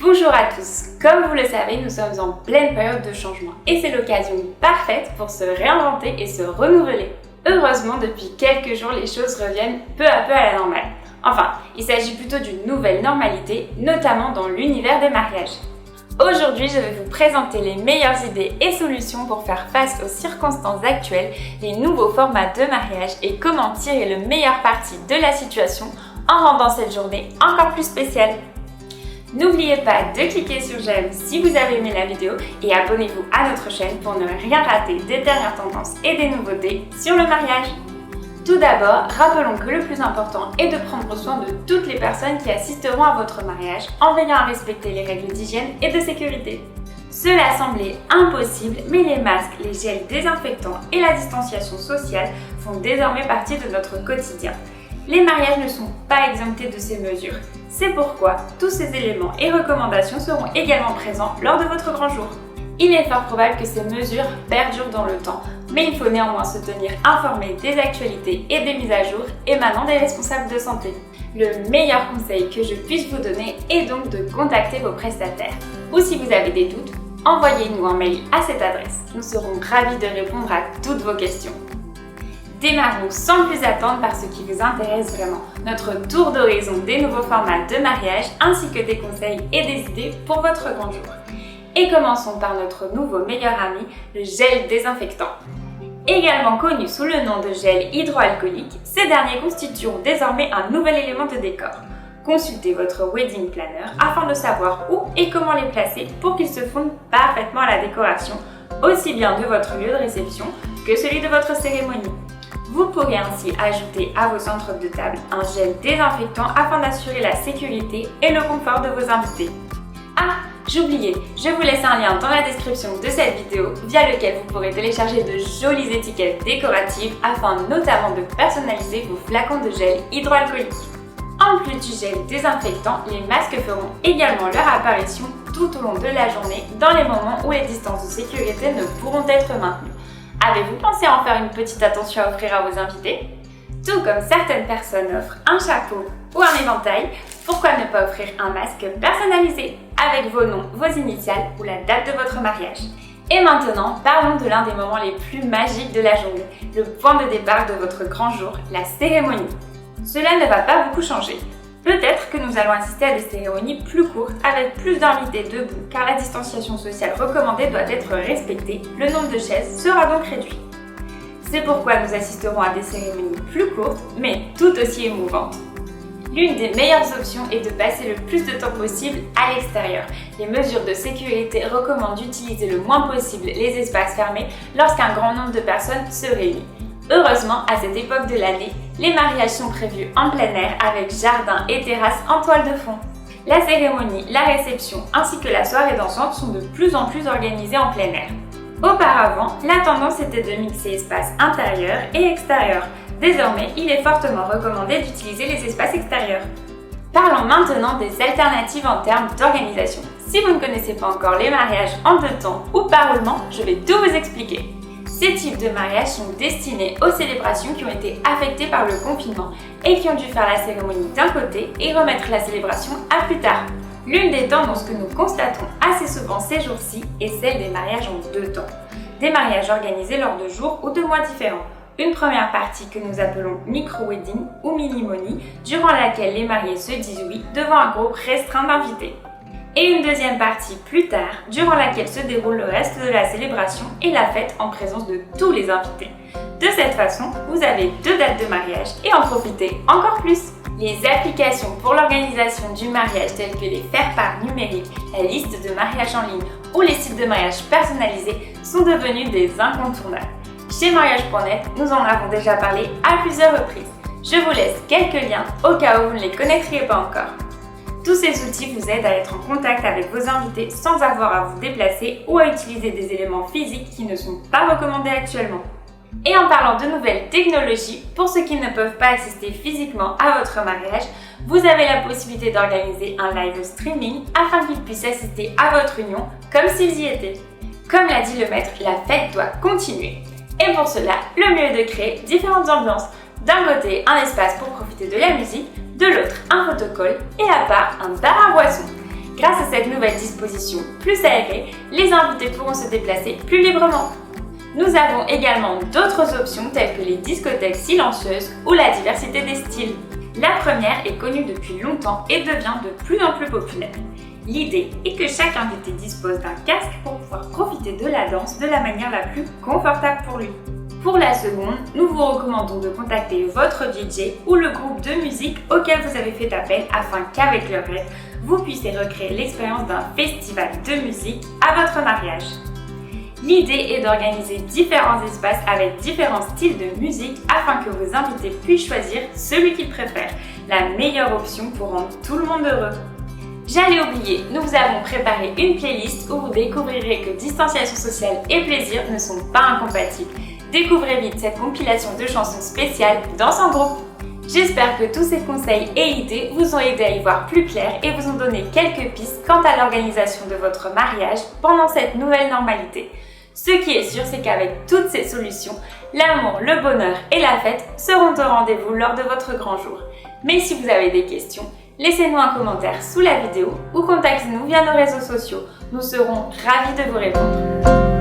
Bonjour à tous, comme vous le savez, nous sommes en pleine période de changement et c'est l'occasion parfaite pour se réinventer et se renouveler. Heureusement, depuis quelques jours, les choses reviennent peu à peu à la normale. Enfin, il s'agit plutôt d'une nouvelle normalité, notamment dans l'univers des mariages. Aujourd'hui, je vais vous présenter les meilleures idées et solutions pour faire face aux circonstances actuelles, les nouveaux formats de mariage et comment tirer le meilleur parti de la situation en rendant cette journée encore plus spéciale. N'oubliez pas de cliquer sur j'aime si vous avez aimé la vidéo et abonnez-vous à notre chaîne pour ne rien rater des dernières tendances et des nouveautés sur le mariage. Tout d'abord, rappelons que le plus important est de prendre soin de toutes les personnes qui assisteront à votre mariage en veillant à respecter les règles d'hygiène et de sécurité. Cela semblait impossible, mais les masques, les gels désinfectants et la distanciation sociale font désormais partie de notre quotidien. Les mariages ne sont pas exemptés de ces mesures. C'est pourquoi tous ces éléments et recommandations seront également présents lors de votre grand jour. Il est fort probable que ces mesures perdurent dans le temps, mais il faut néanmoins se tenir informé des actualités et des mises à jour émanant des responsables de santé. Le meilleur conseil que je puisse vous donner est donc de contacter vos prestataires. Ou si vous avez des doutes, envoyez-nous un mail à cette adresse. Nous serons ravis de répondre à toutes vos questions. Démarrons sans plus attendre par ce qui vous intéresse vraiment, notre tour d'horizon des nouveaux formats de mariage ainsi que des conseils et des idées pour votre grand jour. Et commençons par notre nouveau meilleur ami, le gel désinfectant. Également connu sous le nom de gel hydroalcoolique, ces derniers constitueront désormais un nouvel élément de décor. Consultez votre wedding planner afin de savoir où et comment les placer pour qu'ils se fondent parfaitement à la décoration, aussi bien de votre lieu de réception que celui de votre cérémonie. Vous pourrez ainsi ajouter à vos centres de table un gel désinfectant afin d'assurer la sécurité et le confort de vos invités. Ah, j'oubliais, je vous laisse un lien dans la description de cette vidéo via lequel vous pourrez télécharger de jolies étiquettes décoratives afin notamment de personnaliser vos flacons de gel hydroalcoolique. En plus du gel désinfectant, les masques feront également leur apparition tout au long de la journée dans les moments où les distances de sécurité ne pourront être maintenues. Avez-vous pensé à en faire une petite attention à offrir à vos invités? Tout comme certaines personnes offrent un chapeau ou un éventail, pourquoi ne pas offrir un masque personnalisé avec vos noms, vos initiales ou la date de votre mariage? Et maintenant, parlons de l'un des moments les plus magiques de la journée, le point de départ de votre grand jour, la cérémonie. Cela ne va pas beaucoup changer. Peut-être que nous allons assister à des cérémonies plus courtes avec plus d'invités debout car la distanciation sociale recommandée doit être respectée, le nombre de chaises sera donc réduit. C'est pourquoi nous assisterons à des cérémonies plus courtes mais tout aussi émouvantes. L'une des meilleures options est de passer le plus de temps possible à l'extérieur. Les mesures de sécurité recommandent d'utiliser le moins possible les espaces fermés lorsqu'un grand nombre de personnes se réunissent. Heureusement, à cette époque de l'année, les mariages sont prévus en plein air avec jardin et terrasse en toile de fond. La cérémonie, la réception ainsi que la soirée dansante sont de plus en plus organisées en plein air. Auparavant, la tendance était de mixer espaces intérieurs et extérieurs. Désormais, il est fortement recommandé d'utiliser les espaces extérieurs. Parlons maintenant des alternatives en termes d'organisation. Si vous ne connaissez pas encore les mariages en deux temps ou par roulement, je vais tout vous expliquer. Ces types de mariages sont destinés aux célébrations qui ont été affectées par le confinement et qui ont dû faire la cérémonie d'un côté et remettre la célébration à plus tard. L'une des tendances que nous constatons assez souvent ces jours-ci est celle des mariages en deux temps. Des mariages organisés lors de jours ou de mois différents. Une première partie que nous appelons micro-wedding ou mini-moni, durant laquelle les mariés se disent oui devant un groupe restreint d'invités. Et une deuxième partie plus tard, durant laquelle se déroule le reste de la célébration et la fête en présence de tous les invités. De cette façon, vous avez deux dates de mariage et en profitez encore plus. Les applications pour l'organisation du mariage telles que les faire-part numériques, la liste de mariage en ligne ou les sites de mariage personnalisés sont devenus des incontournables. Chez mariage.net, nous en avons déjà parlé à plusieurs reprises. Je vous laisse quelques liens au cas où vous ne les connaîtriez pas encore. Tous ces outils vous aident à être en contact avec vos invités sans avoir à vous déplacer ou à utiliser des éléments physiques qui ne sont pas recommandés actuellement. Et en parlant de nouvelles technologies, pour ceux qui ne peuvent pas assister physiquement à votre mariage, vous avez la possibilité d'organiser un live streaming afin qu'ils puissent assister à votre union comme s'ils y étaient. Comme l'a dit le maître, la fête doit continuer. Et pour cela, le mieux est de créer différentes ambiances. D'un côté, un espace pour profiter de la musique, de l'autre, un photocall et à part, un bar à boissons. Grâce à cette nouvelle disposition plus aérée, les invités pourront se déplacer plus librement. Nous avons également d'autres options telles que les discothèques silencieuses ou la diversité des styles. La première est connue depuis longtemps et devient de plus en plus populaire. L'idée est que chaque invité dispose d'un casque pour pouvoir profiter de la danse de la manière la plus confortable pour lui. Pour la seconde, nous vous recommandons de contacter votre DJ ou le groupe de musique auquel vous avez fait appel afin qu'avec leur aide, vous puissiez recréer l'expérience d'un festival de musique à votre mariage. L'idée est d'organiser différents espaces avec différents styles de musique afin que vos invités puissent choisir celui qu'ils préfèrent, la meilleure option pour rendre tout le monde heureux. J'allais oublier, nous vous avons préparé une playlist où vous découvrirez que distanciation sociale et plaisir ne sont pas incompatibles. Découvrez vite cette compilation de chansons spéciales Danse en groupe. J'espère que tous ces conseils et idées vous ont aidé à y voir plus clair et vous ont donné quelques pistes quant à l'organisation de votre mariage pendant cette nouvelle normalité. Ce qui est sûr, c'est qu'avec toutes ces solutions, l'amour, le bonheur et la fête seront au rendez-vous lors de votre grand jour. Mais si vous avez des questions, laissez-nous un commentaire sous la vidéo ou contactez-nous via nos réseaux sociaux. Nous serons ravis de vous répondre.